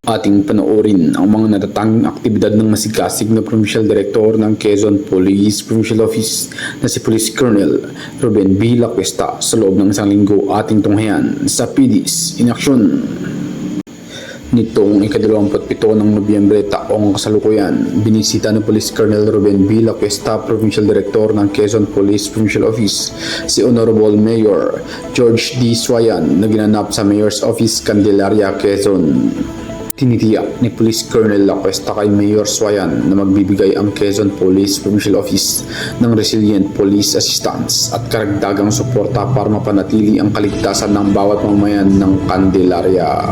Ating panoorin ang mga natatanging aktibidad ng masigasig na Provincial Director ng Quezon Police Provincial Office na si Police Colonel Ruben B. Lacuesta sa loob ng isang linggo ating tunghayan sa PDs in Action. Nitong ika-27 ng Nobyembre taong kasalukuyan, binisita ng Police Colonel Ruben B. Lacuesta, Provincial Director ng Quezon Police Provincial Office, si Honorable Mayor George D. Suayan na ginanap sa Mayor's Office, Candelaria, Quezon. Tinitiyak ni Police Colonel Lacuesta kay Mayor Suayan na magbibigay ang Quezon Police Provincial Office ng resilient police assistance at karagdagang suporta para mapanatili ang kaligtasan ng bawat mamamayan ng Candelaria.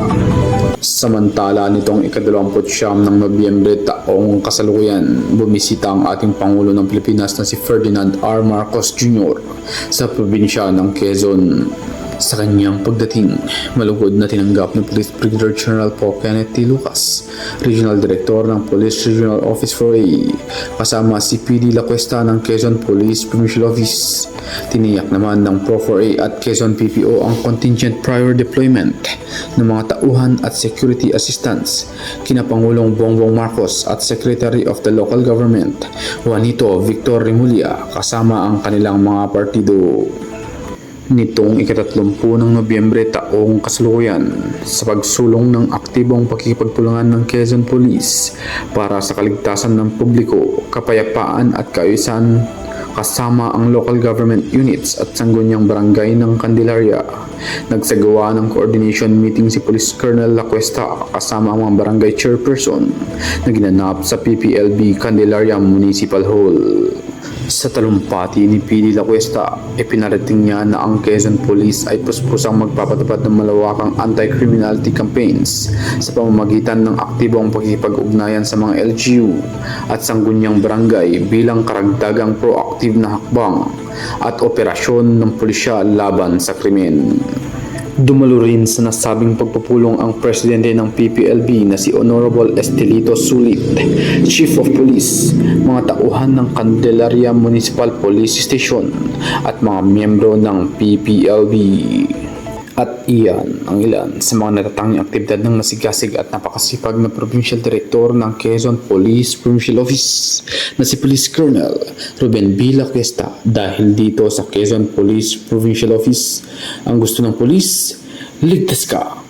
Samantala, nitong ika-29 ng Nobyembre taong kasalukuyan, bumisita ang ating Pangulo ng Pilipinas na si Ferdinand R. Marcos Jr. sa probinsya ng Quezon. Sa kanyang pagdating, malugod na tinanggap ni Police Brigadier General Paul Kenneth T. Lucas, Regional Director ng Police Regional Office 4A, kasama si PD Lacuesta ng Quezon Police Provincial Office. Tiniyak naman ng Pro 4A at Quezon PPO ang contingent prior deployment ng mga tauhan at security assistance kina Pangulong Bongbong Marcos at Secretary of the Local Government Juanito Victor Remulla kasama ang kanilang mga partido. Nitong ika-30 ng Nobyembre taong kasalukuyan, sa pagsulong ng aktibong pakikipagtulungan ng Quezon Police para sa kaligtasan ng publiko, kapayapaan at kaayusan kasama ang local government units at sangguniang barangay ng Candelaria, nagsagawa ng coordination meeting si Police Colonel Lacuesta kasama ang mga barangay chairperson na ginanap sa PPLB Candelaria Municipal Hall. Sa talumpati ni PD Lacuesta, ipinarating niya na ang Quezon Police ay puspusang magpapatupad ng malawakang anti-criminality campaigns sa pamamagitan ng aktibong pakikipag-ugnayan sa mga LGU at sanggunyang barangay bilang karagdagang proactive na hakbang at operasyon ng pulisya laban sa krimen. Dumalo rin sa nasabing pagpupulong ang presidente ng PPLB na si Honorable Estelito Sulit, Chief of Police, mga tauhan ng Candelaria Municipal Police Station at mga miyembro ng PPLB. At iyan ang ilan sa mga natatanging aktibidad ng masigasig at napakasipag na Provincial Director ng Quezon Police Provincial Office na si Police Colonel Ruben B. Lacuesta. Dahil dito sa Quezon Police Provincial Office, ang gusto ng police, ligtas ka.